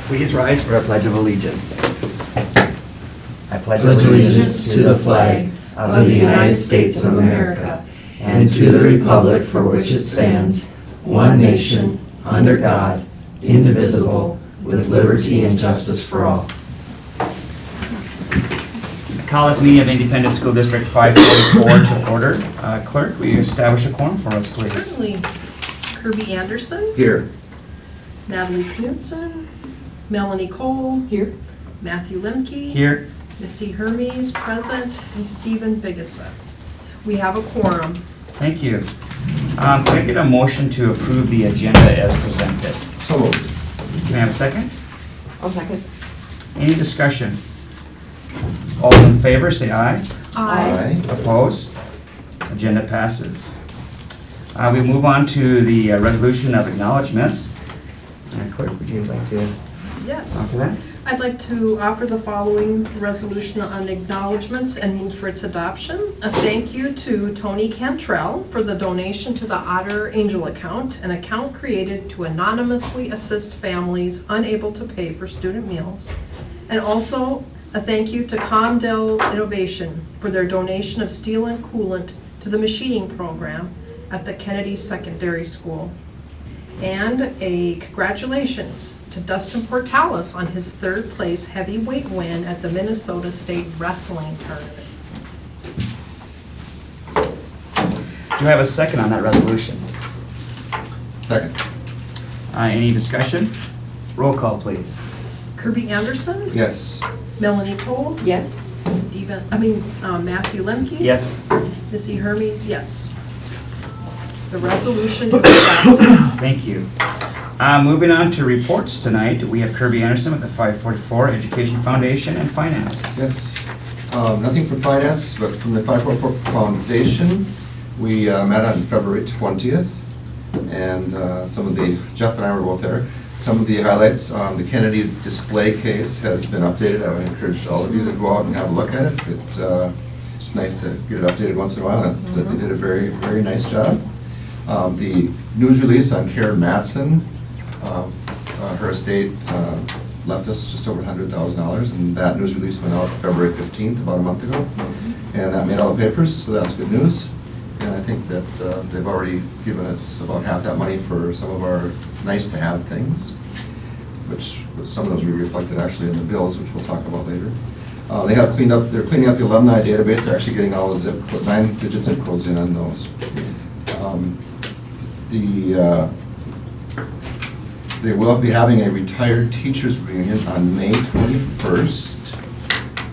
Please rise for a pledge of allegiance. I pledge allegiance to the flag of the United States of America and to the republic for which it stands, one nation, under God, indivisible, with liberty and justice for all. I call this meeting of Independent School District 544 to order. Clerk, will you establish a quorum for us, please? Certainly. Kirby Anderson. Here. Natalie Knudsen. Melanie Cole. Here. Matthew Lemke. Here. Missy Hermes, present, and Stephen Biggessa. We have a quorum. Thank you. Can I get a motion to approve the agenda as presented? So moved. Can I have a second? I'll second. Any discussion? All in favor, say aye. Aye. Opposed? Agenda passes. We move on to the resolution of acknowledgements. Clerk, would you like to Yes. offer that? I'd like to offer the following resolution on acknowledgements and move for its adoption. A thank you to Tony Cantrell for the donation to the Otter Angel account, an account created to anonymously assist families unable to pay for student meals. And also a thank you to Comdell Innovation for their donation of steel and coolant to the machining program at the Kennedy Secondary School. And a congratulations to Dustin Portalis on his third place heavyweight win at the Minnesota State Wrestling Tournament. Do I have a second on that resolution? Second. Any discussion? Roll call, please. Kirby Anderson. Yes. Melanie Cole. Yes. Matthew Lemke. Yes. Missy Hermes, yes. The resolution is adopted. Thank you. Moving on to reports tonight, we have Kirby Anderson with the 544 Education Foundation and Finance. Yes. Nothing from finance, but from the 544 Foundation. We met on February 20th, and Jeff and I were both there. Some of the highlights, the Kennedy display case has been updated. I would encourage all of you to go out and have a look at it. It's nice to get it updated once in a while, and they did a very, very nice job. The news release on Karen Matson, her estate left us just over $100,000, and that news release went out February 15th, about a month ago, and that made all the papers, so that's good news. And I think that they've already given us about half that money for some of our nice-to-have things, which some of those we reflected actually in the bills, which we'll talk about later. They're cleaning up the alumni database. They're actually getting all the 9-digit zip codes in on those. They will be having a retired teachers reunion on May 21st.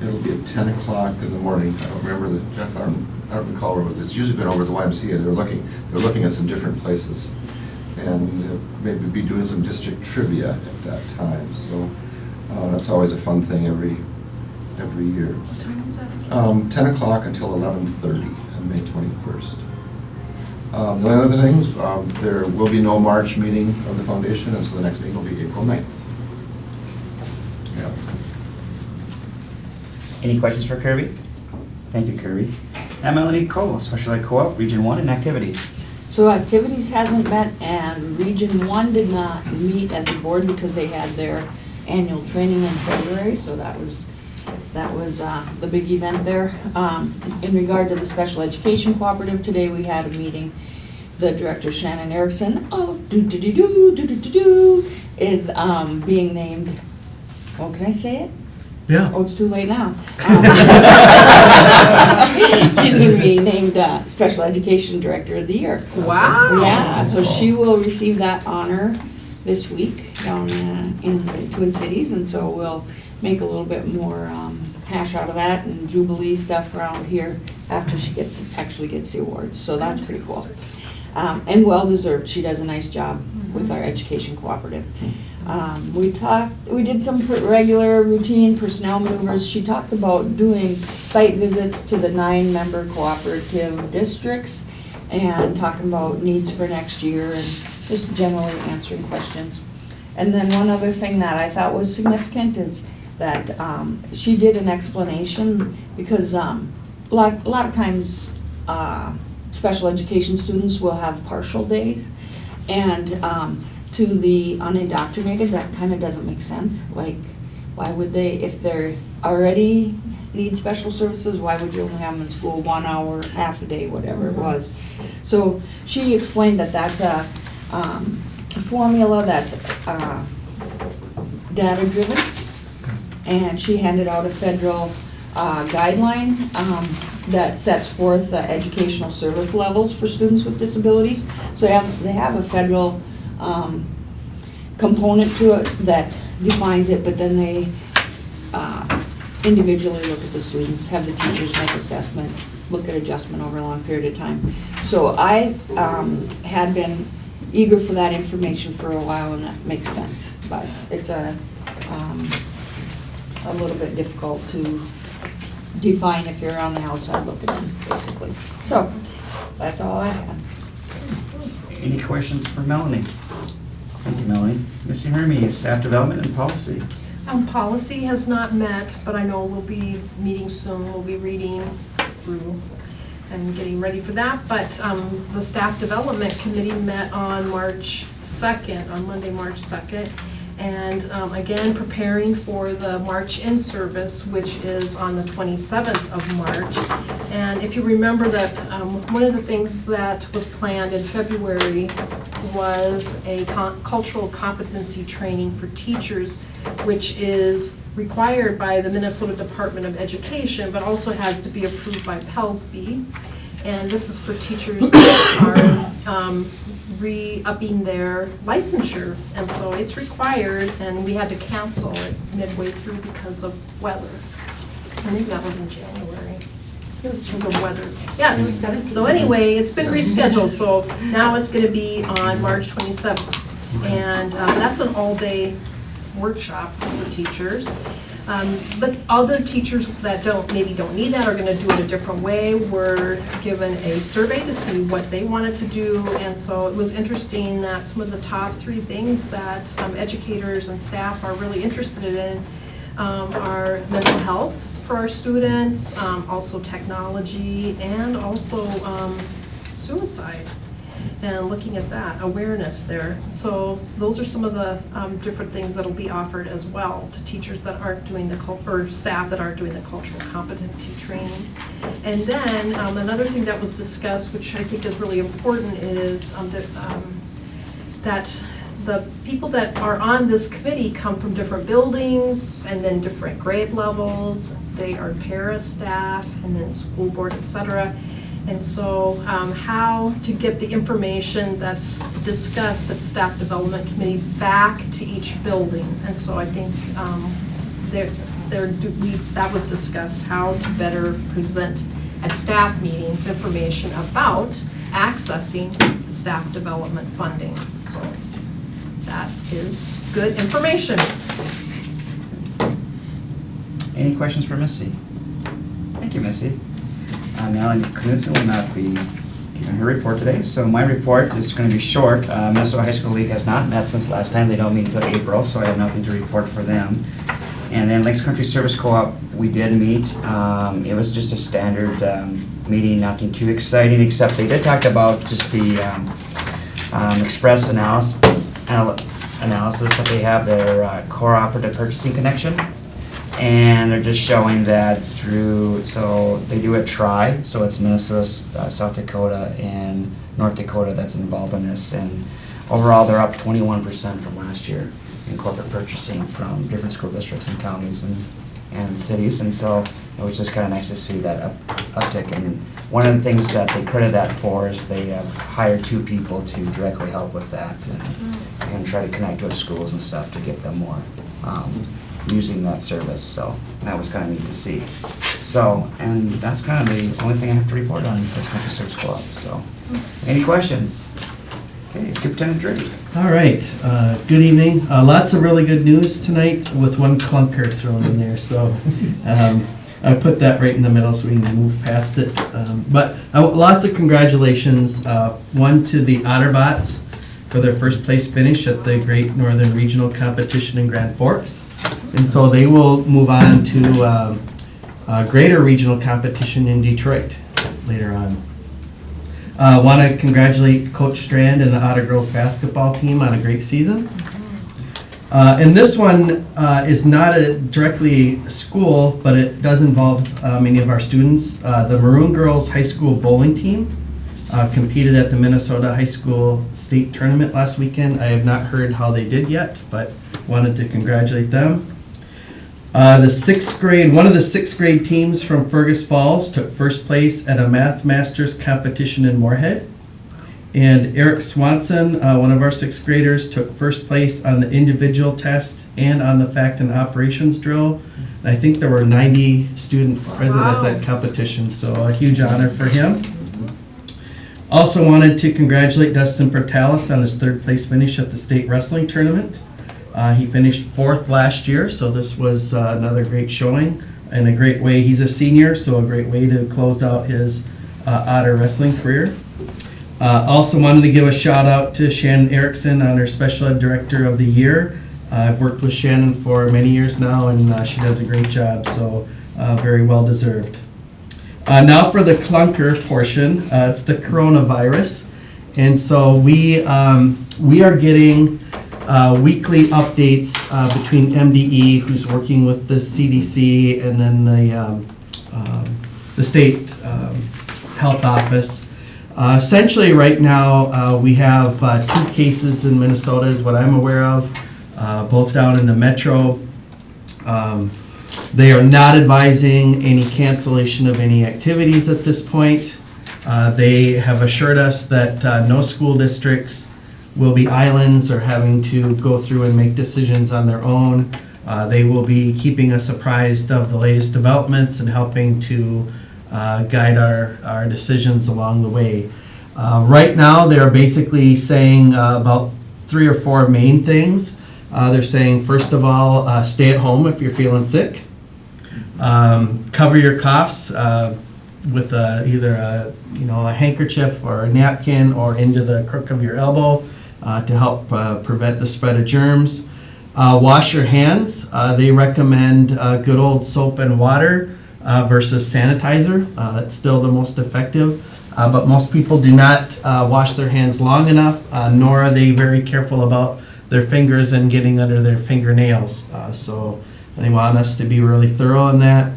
It'll be at 10 o'clock in the morning. I don't remember Jeff, I don't recall where it was. It's usually been over at the YMCA. They're looking at some different places. And they'll maybe be doing some district trivia at that time. So that's always a fun thing every year. What time is that? 10 o'clock until 11:30 on May 21st. The only other things, there will be no March meeting of the foundation, and so the next meeting will be April 9th. Yeah. Any questions for Kirby? Thank you, Kirby. And Melanie Cole, Special Ed Co-op, Region 1, and activities. So activities hasn't met, and Region 1 did not meet as a board because they had their annual training in February, so that was the big event there. In regard to the Special Education Cooperative, today we had a meeting. The director, Shannon Erickson, is being named, can I say it? Yeah. Oh, it's too late now. She's going to be named Special Education Director of the Year. Wow. Yeah, so she will receive that honor this week down in the Twin Cities, and so we'll make a little bit more hash out of that and Jubilee stuff around here after she actually gets the award. So that's pretty cool. And well-deserved. She does a nice job with our education cooperative. We did some regular routine personnel maneuvers. She talked about doing site visits to the 9-member cooperative districts and talking about needs for next year and just generally answering questions. And then one other thing that I thought was significant is that she did an explanation because a lot of times special education students will have partial days, and to the unindoctrinated, that kind of doesn't make sense. Like, why would they, if they're already need special services, why would you only have them in school 1 hour, half a day, whatever it was? So she explained that that's a formula that's data-driven, and she handed out a federal guideline that sets forth the educational service levels for students with disabilities. So they have a federal component to it that defines it, but then they individually look at the students, have the teachers make assessment, look at adjustment over a long period of time. So I had been eager for that information for a while, and that makes sense, but it's a little bit difficult to define if you're on the outside looking in, basically. So that's all I had. Any questions for Melanie? Thank you, Melanie. Missy Hermes, staff development and policy. Policy has not met, but I know we'll be meeting soon. We'll be reading through and getting ready for that. But the staff development committee met on March 2nd, on Monday, March 2nd. And again, preparing for the March in service, which is on the 27th of March. And if you remember that one of the things that was planned in February was a cultural competency training for teachers, which is required by the Minnesota Department of Education, but also has to be approved by PELSB. And this is for teachers that are re-upping their licensure. And so it's required, and we had to cancel it midway through because of weather. I think that was in January. Because of weather. Yes. So anyway, it's been rescheduled, so now it's going to be on March 27th. And that's an all-day workshop for teachers. But other teachers that maybe don't need that are going to do it a different way. Were given a survey to see what they wanted to do, and so it was interesting that some of the top 3 things that educators and staff are really interested in are mental health for our students, also technology, and also suicide. And looking at that, awareness there. So those are some of the different things that'll be offered as well to teachers that aren't doing or staff that aren't doing the cultural competency training. And then another thing that was discussed, which I think is really important, is that the people that are on this committee come from different buildings and then different grade levels. They are para staff and then school board, etc. And so how to get the information that's discussed at the Staff Development Committee back to each building. And so I think that was discussed, how to better present at staff meetings information about accessing the staff development funding. So that is good information. Any questions for Missy? Thank you, Missy. Melanie Knudsen will not be giving her report today, so my report is going to be short. Minnesota High School League has not met since last time. They don't meet until April, so I have nothing to report for them. And then Lakes Country Service Co-op, we did meet. It was just a standard meeting, nothing too exciting, except they did talk about just the express analysis that they have, their cooperative purchasing connection. And they're just showing that through, so they do a try, so it's Minnesota, South Dakota, and North Dakota that's involved in this. And overall, they're up 21% from last year in corporate purchasing from different school districts and counties and cities. And so it was just kind of nice to see that uptick. And one of the things that they credit that for is they have hired 2 people to directly help with that and try to connect with schools and stuff to get them more using that service. So that was kind of neat to see. So, and that's kind of the only thing I have to report on Lakes Country Service Co-op. So, any questions? Okay, Superintendent Driggy. All right, good evening. Lots of really good news tonight with one clunker thrown in there. So I put that right in the middle so we can move past it. But lots of congratulations. One to the Otterbots for their first place finish at the Great Northern Regional Competition in Grand Forks. And so they will move on to a greater regional competition in Detroit later on. Want to congratulate Coach Strand and the Otter girls basketball team on a great season. And this one is not directly a school, but it does involve many of our students. The Maroon Girls High School bowling team competed at the Minnesota High School State Tournament last weekend. I have not heard how they did yet, but wanted to congratulate them. The sixth grade, one of the sixth grade teams from Fergus Falls took first place at a Math Masters competition in Moorhead. And Eric Swanson, one of our sixth graders, took first place on the individual test and on the fact and operations drill. And I think there were 90 students present at that competition, so a huge honor for him. Also wanted to congratulate Dustin Pertalis on his third place finish at the state wrestling tournament. He finished fourth last year, so this was another great showing and a great way. He's a senior, so a great way to close out his Otter wrestling career. Also wanted to give a shout out to Shannon Erickson on her Special Ed Director of the Year. I've worked with Shannon for many years now, and she does a great job, so very well deserved. Now for the clunker portion, it's the coronavirus. And so we are getting weekly updates between MDE, who's working with the CDC, and then the state health office. Essentially right now we have 2 cases in Minnesota is what I'm aware of, both down in the metro. They are not advising any cancellation of any activities at this point. They have assured us that no school districts will be islands or having to go through and make decisions on their own. They will be keeping us apprised of the latest developments and helping to guide our decisions along the way. Right now, they're basically saying about 3 or 4 main things. They're saying, first of all, stay at home if you're feeling sick. Cover your coughs with either a handkerchief or a napkin or into the crook of your elbow to help prevent the spread of germs. Wash your hands. They recommend good old soap and water versus sanitizer. That's still the most effective. But most people do not wash their hands long enough, nor are they very careful about their fingers and getting under their fingernails. So they want us to be really thorough on that.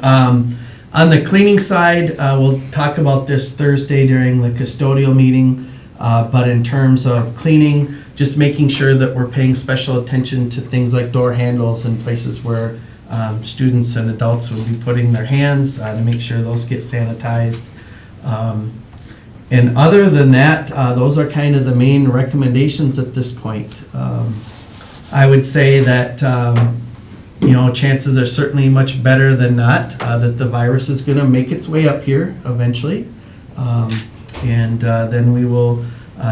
On the cleaning side, we'll talk about this Thursday during the custodial meeting. But in terms of cleaning, just making sure that we're paying special attention to things like door handles and places where students and adults will be putting their hands to make sure those get sanitized. And other than that, those are kind of the main recommendations at this point. I would say that chances are certainly much better than not that the virus is going to make its way up here eventually. And then we will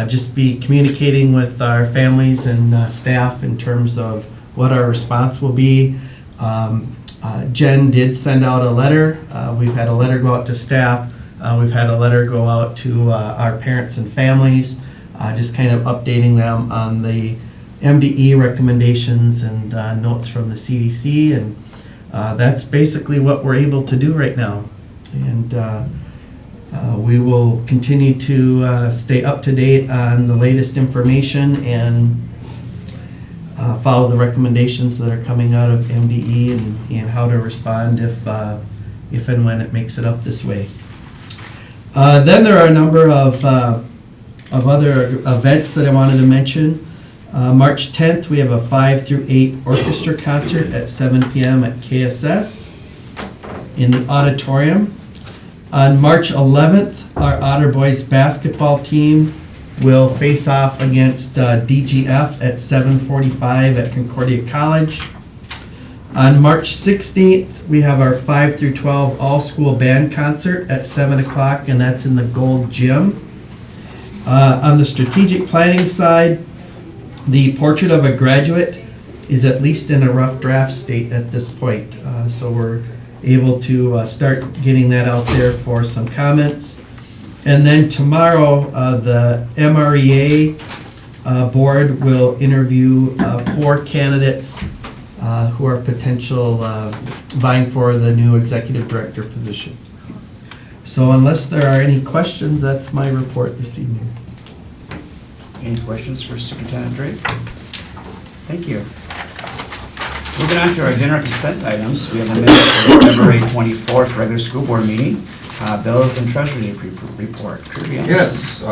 just be communicating with our families and staff in terms of what our response will be. Jen did send out a letter. We've had a letter go out to staff. We've had a letter go out to our parents and families, just kind of updating them on the MDE recommendations and notes from the CDC. And that's basically what we're able to do right now. And we will continue to stay up to date on the latest information and follow the recommendations that are coming out of MDE and how to respond if and when it makes it up this way. Then there are a number of other events that I wanted to mention. March 10th, we have a 5 through 8 orchestra concert at 7 p.m. at KSS in the auditorium. On March 11th, our Otter Boys basketball team will face off against DGF at 7:45 at Concordia College. On March 16th, we have our 5 through 12 all-school band concert at 7 o'clock, and that's in the Gold Gym. On the strategic planning side, the portrait of a graduate is at least in a rough draft state at this point. So we're able to start getting that out there for some comments. And then tomorrow, the MREA board will interview 4 candidates who are potential vying for the new executive director position. So unless there are any questions, that's my report this evening. Any questions for Superintendent Drake? Thank you. Moving on to our general consent items, we have the minutes for the February 24th regular school board meeting, bills and treasury report. Kirby Anderson. Yes,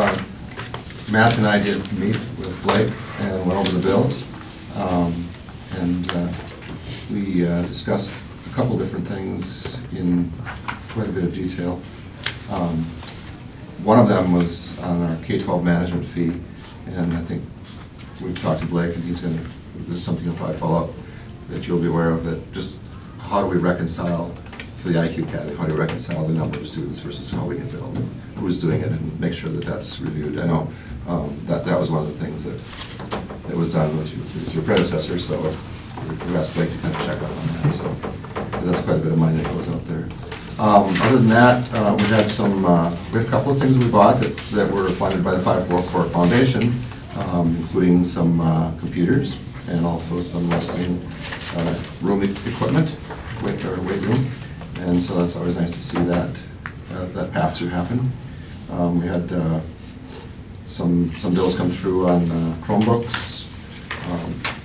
Matt and I did meet with Blake and went over the bills. We discussed a couple different things in quite a bit of detail. One of them was on our K-12 management fee, and I think we've talked to Blake, and he's going to, this is something he'll probably follow up, that you'll be aware of, that just how do we reconcile for the IQ Academy, how do we reconcile the number of students versus how we get billed, who's doing it, and make sure that that's reviewed. I know that was one of the things that was done with your predecessor, so we asked Blake to kind of check out on that, so that's quite a bit of money that goes out there. Other than that, we had a couple of things we bought that were funded by the 544 Foundation, including some computers and also some wrestling room equipment, weight room. And so that's always nice to see that pass-through happen. We had some bills come through on Chromebooks,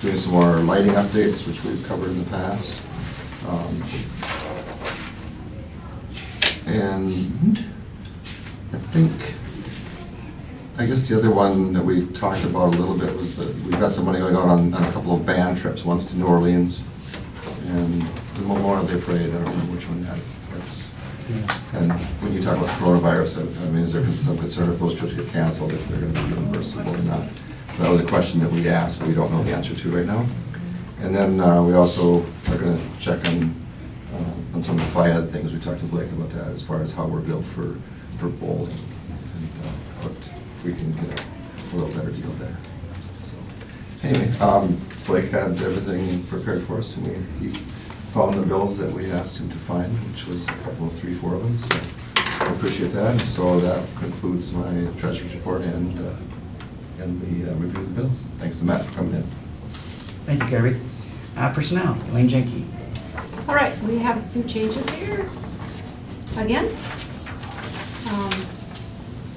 doing some more lighting updates, which we've covered in the past. And I guess the other one that we talked about a little bit was that we've got some money going on a couple of band trips, once to New Orleans and the Memorial Day Parade. I don't remember which one that's. And when you talk about coronavirus, I mean, is there some concern if those trips get canceled, if they're going to be reimbursable or not? That was a question that we asked, but we don't know the answer to right now. And then we also are going to check on some of the FIAD things. We talked to Blake about that as far as how we're billed for bowling, and what if we can get a little better deal there. So anyway, Blake had everything prepared for us, and he found the bills that we asked him to find, which was a couple of 3-4 of them. So I appreciate that. And so that concludes my treasurer's report and the review of the bills. Thanks to Matt for coming in. Thank you, Kirby. Personnel, Elaine Jenke. All right, we have a few changes here. Again,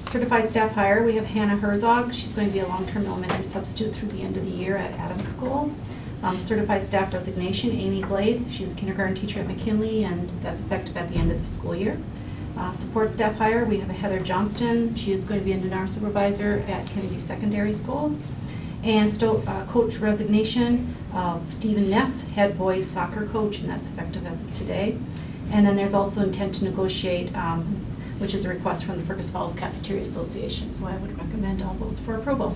certified staff hire, we have Hannah Herzog. She's going to be a long-term elementary substitute through the end of the year at Adams School. Certified staff resignation, Amy Glade. She's a kindergarten teacher at McKinley, and that's effective at the end of the school year. Support staff hire, we have a Heather Johnston. She is going to be a NUNAR supervisor at Kennedy Secondary School. And coach resignation of Stephen Ness, head boys soccer coach, and that's effective as of today. And then there's also intent to negotiate, which is a request from the Fergus Falls Cafeteria Association. So I would recommend all those for approval.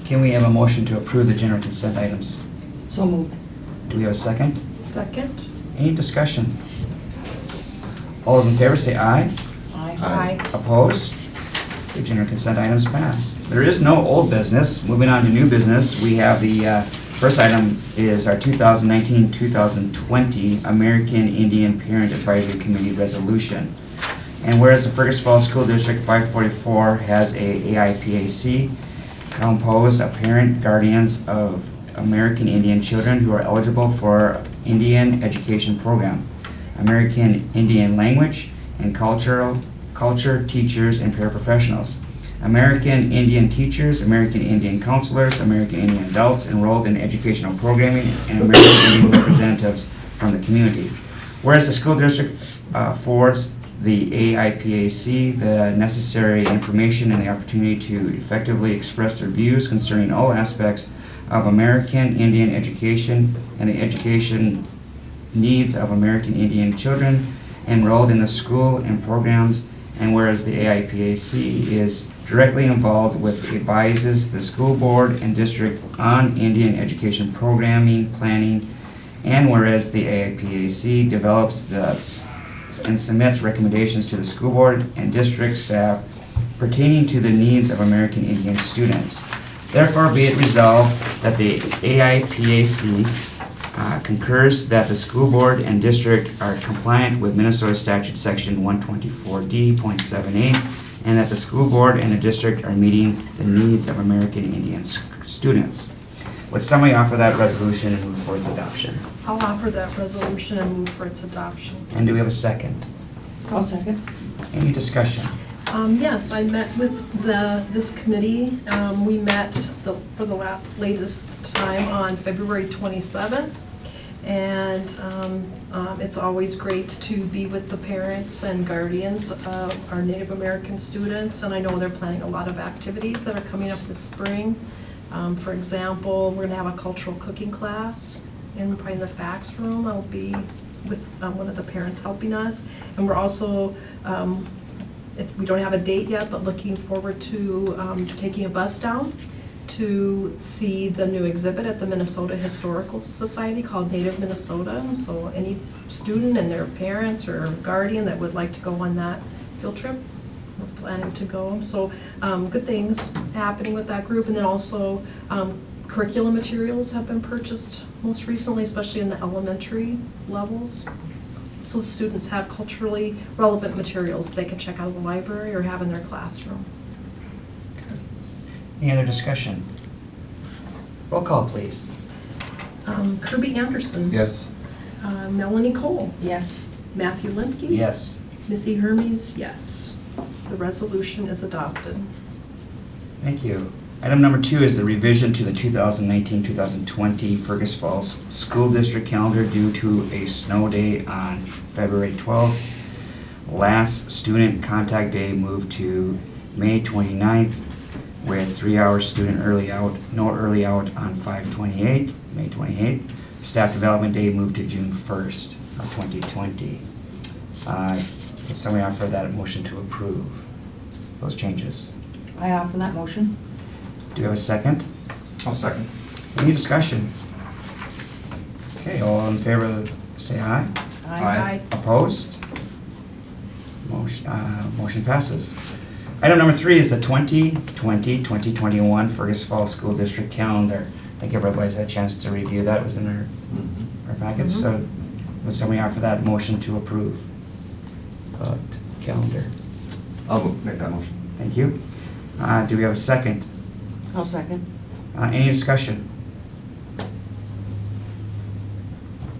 Can we have a motion to approve the general consent items? So moved. Do we have a second? Second. Any discussion? All those in favor say aye. Aye. Opposed? The general consent items pass. There is no old business. Moving on to new business, we have the first item is our 2019-2020 American Indian Parent Advisory Committee resolution. And whereas the Fergus Falls School District 544 has a AIPAC composed of parent guardians of American Indian children who are eligible for Indian education program, American Indian language and culture teachers and paraprofessionals, American Indian teachers, American Indian counselors, American Indian adults enrolled in educational programming, and American Indian representatives from the community. Whereas the school district affords the AIPAC the necessary information and the opportunity to effectively express their views concerning all aspects of American Indian education and the education needs of American Indian children enrolled in the school and programs, and whereas the AIPAC is directly involved with advises the school board and district on Indian education programming, planning, and whereas the AIPAC develops and submits recommendations to the school board and district staff pertaining to the needs of American Indian students. Therefore, be it resolved that the AIPAC concurs that the school board and district are compliant with Minnesota Statute Section 124D.78, and that the school board and the district are meeting the needs of American Indian students. Would somebody offer that resolution and move for its adoption? I'll offer that resolution and move for its adoption. And do we have a second? I'll second. Any discussion? Yes, I met with this committee. We met for the latest time on February 27th. And it's always great to be with the parents and guardians of our Native American students. And I know they're planning a lot of activities that are coming up this spring. For example, we're gonna have a cultural cooking class probably in the fax room. I'll be with one of the parents helping us. And we're also, we don't have a date yet, but looking forward to taking a bus down to see the new exhibit at the Minnesota Historical Society called Native Minnesota. So any student and their parents or guardian that would like to go on that field trip, we're planning to go. So good things happening with that group. And then also curriculum materials have been purchased most recently, especially in the elementary levels. So the students have culturally relevant materials that they can check out of the library or have in their classroom. Any other discussion? Roll call, please. Kirby Anderson. Yes. Melanie Cole. Yes. Matthew Limkey. Yes. Missy Hermes, yes. The resolution is adopted. Thank you. Item number 2 is the revision to the 2019-2020 Fergus Falls School District calendar due to a snow day on February 12th. Last student contact day moved to May 29th with 3-hour student early out, no early out on 5/28, May 28th. Staff development day moved to June 1st of 2020. Does somebody offer that motion to approve those changes? I offer that motion. Do you have a second? I'll second. Any discussion? Okay, all in favor, say aye. Aye. Opposed? Motion passes. Item number 3 is the 2020-2021 Fergus Falls School District calendar. I think everybody's had a chance to review that. It was in our packets. So would somebody offer that motion to approve the calendar? I'll make that motion. Thank you. Do we have a second? I'll second. Any discussion?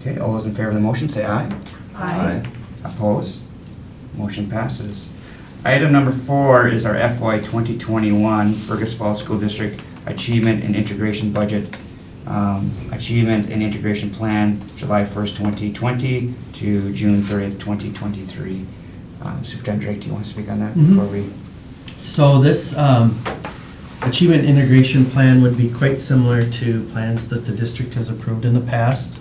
Okay, all those in favor of the motion say aye. Opposed? Motion passes. Item number 4 is our FY 2021 Fergus Falls School District Achievement and Integration Budget, Achievement and Integration Plan, July 1st, 2020 to June 30th, 2023. Superintendent Drake, do you want to speak on that before we? So this achievement integration plan would be quite similar to plans that the district has approved in the past.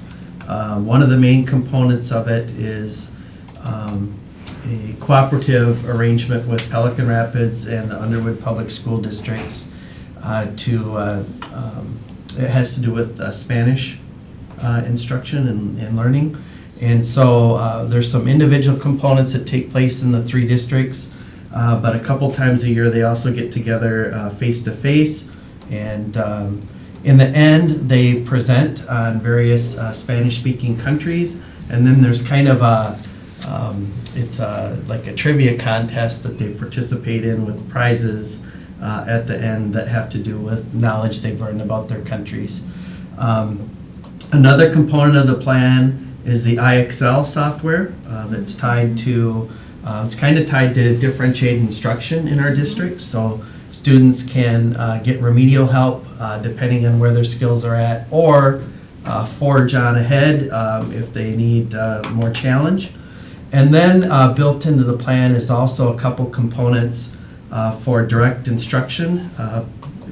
One of the main components of it is a cooperative arrangement with Pelican Rapids and the Underwood Public School Districts it has to do with Spanish instruction and learning. And so there's some individual components that take place in the 3 districts, but a couple times a year they also get together face-to-face, and in the end they present on various Spanish-speaking countries, and then there's kind of it's like a trivia contest that they participate in with prizes at the end that have to do with knowledge they've learned about their countries. Another component of the plan is the IXL software that's tied to, it's kind of tied to differentiated instruction in our district, so students can get remedial help depending on where their skills are at, or forge on ahead if they need more challenge. And then built into the plan is also a couple components for direct instruction,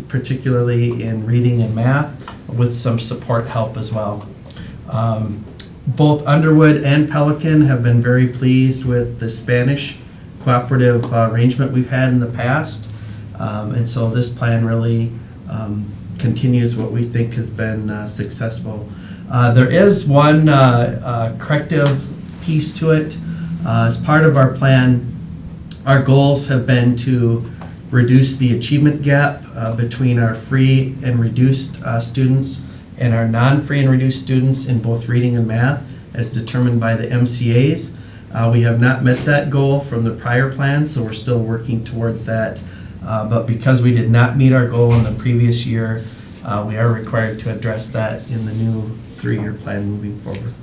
particularly in reading and math, with some support help as well. Both Underwood and Pelican have been very pleased with the Spanish cooperative arrangement we've had in the past. And so this plan really continues what we think has been successful. There is one corrective piece to it. As part of our plan, our goals have been to reduce the achievement gap between our free and reduced students and our non-free and reduced students in both reading and math as determined by the MCAs. We have not met that goal from the prior plan, so we're still working towards that. But because we did not meet our goal in the previous year, we are required to address that in the new 3-year plan moving forward.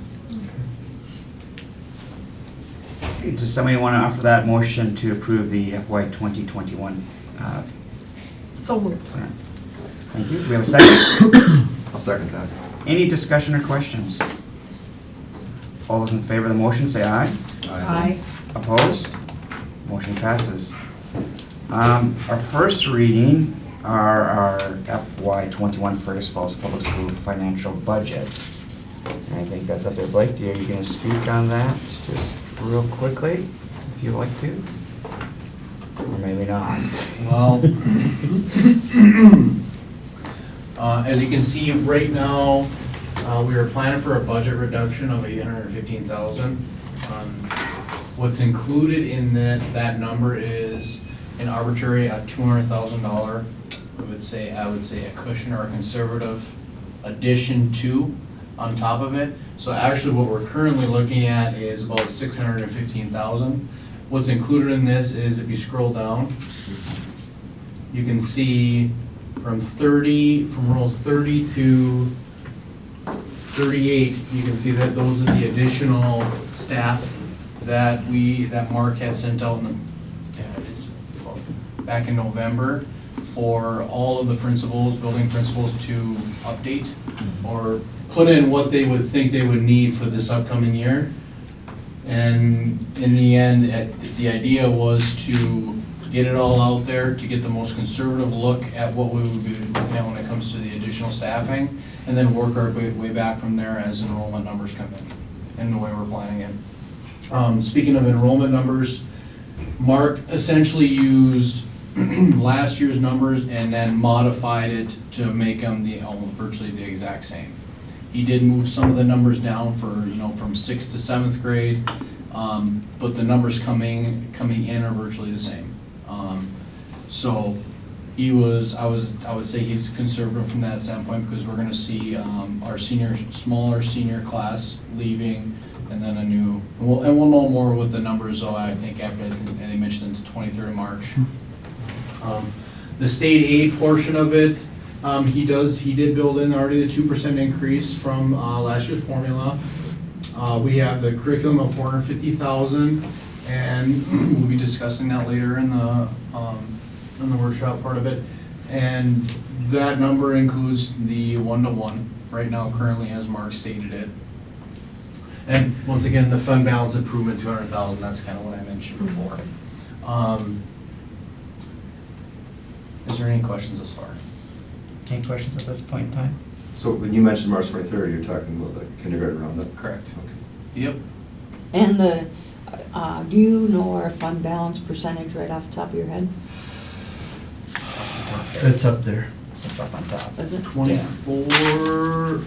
Okay, does somebody want to offer that motion to approve the FY 2021 So moved. plan? Thank you. Do we have a second? I'll second that. Any discussion or questions? All those in favor of the motion say aye. Opposed? Motion passes. Our first reading are our FY '21 Fergus Falls Public School financial budget. And I think that's up there. Blake, are you going to speak on that just real quickly, if you'd like to? Or maybe not. Well, as you can see, right now, we are planning for a budget reduction of $815,000. What's included in that number is an arbitrary $200,000, I would say a cushion or a conservative addition to, on top of it. So actually what we're currently looking at is about $615,000. What's included in this is, if you scroll down, you can see from rows 30 to 38, you can see that those are the additional staff that Mark had sent out back in November for all of the principals, building principals, to update or put in what they would think they would need for this upcoming year. And in the end, the idea was to get it all out there, to get the most conservative look at what we would be looking at when it comes to the additional staffing, and then work our way back from there as enrollment numbers come in the way we're planning it. Speaking of enrollment numbers, Mark essentially used last year's numbers and then modified it to make them virtually the exact same. He did move some of the numbers down for, from 6th to 7th grade, but the numbers coming in are virtually the same. So I would say he's conservative from that standpoint, because we're gonna see our smaller senior class leaving, and then we'll know more with the numbers, though, I think they mentioned it, the 23rd of March. The state aid portion of it, he did build in already the 2% increase from last year's formula. We have the curriculum of $450,000, and we'll be discussing that later in the workshop part of it. And that number includes the 1-to-1 right now, currently, as Mark stated it. And once again, the fund balance improvement, $200,000. That's kind of what I mentioned before. Is there any questions thus far? Any questions at this point in time? So when you mentioned March 23rd, you're talking about the kindergarten roundup? Correct. Okay. Yep. And do you know our fund balance percentage right off the top of your head? It's up there. It's up on top. Is it? 24.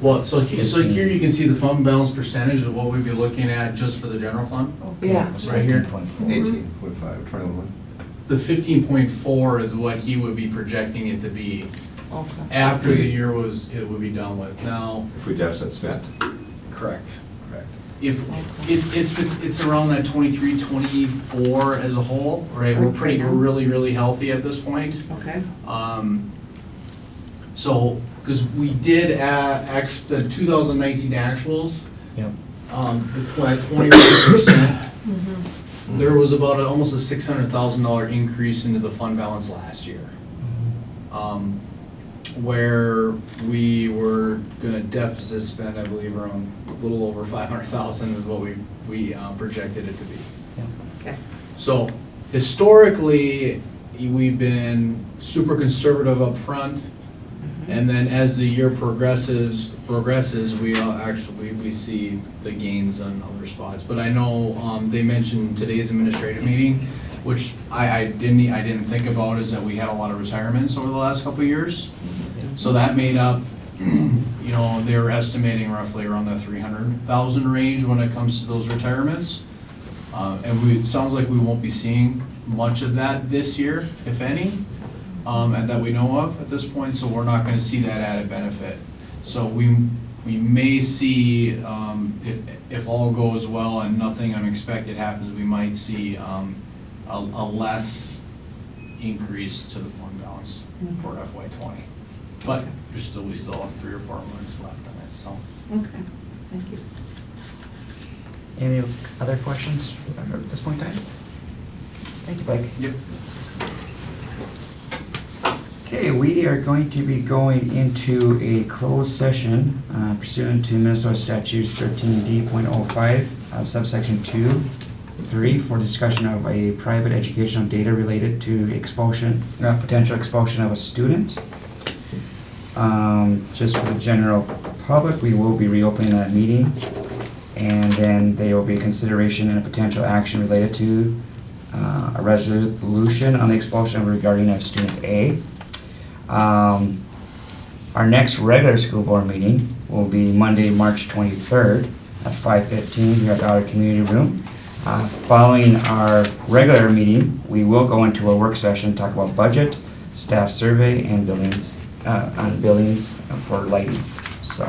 Well, so here you can see the fund balance percentage of what we'd be looking at just for the general fund. Yeah. It's Right here. 15.4. 18.5, 21. The 15.4 is what he would be projecting it to be Okay. after the year it would be done with. Now, If we deficit spent. correct. If it's around that 23, 24 as a whole, right? We're really, really healthy at this point. Okay. So, because we did the 2019 actuals, Yep. the 21%, there was about almost a $600,000 increase into the fund balance last year. Where we were gonna deficit spend, I believe, around a little over 500,000 is what we projected it to be. Okay. So historically, we've been super conservative up front, and then as the year progresses, we see the gains on other spots. But I know they mentioned today's administrative meeting, which I didn't think about, is that we had a lot of retirements over the last couple of years. So that made up, they were estimating roughly around the 300,000 range when it comes to those retirements. And it sounds like we won't be seeing much of that this year, if any, and that we know of at this point, so we're not gonna see that added benefit. So we may see, if all goes well and nothing unexpected happens, we might see a less increase to the fund balance for FY '20. But we still have 3 or 4 months left on it, so. Okay, thank you. Any other questions at this point in time? Thank you, Blake. Yep. Okay, we are going to be going into a closed session pursuant to Minnesota statutes 13D.05, subsection 2, 3, for discussion of a private educational data related to expulsion, potential expulsion of a student. Just for the general public, we will be reopening that meeting, and then there will be a consideration and a potential action related to a resolution on the expulsion regarding of student A. Our next regular school board meeting will be Monday, March 23rd at 5:15 here at the Outer Community Room. Following our regular meeting, we will go into a work session, talk about budget, staff survey, and buildings, on buildings for lighting. So,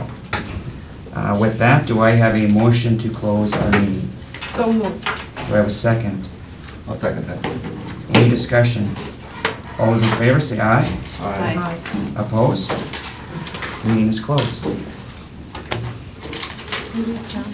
with that, do I have a motion to close our meeting? So moved. Do I have a second? I'll second that. Any discussion? All those in favor, say aye. Aye. Opposed? Meeting is closed. John.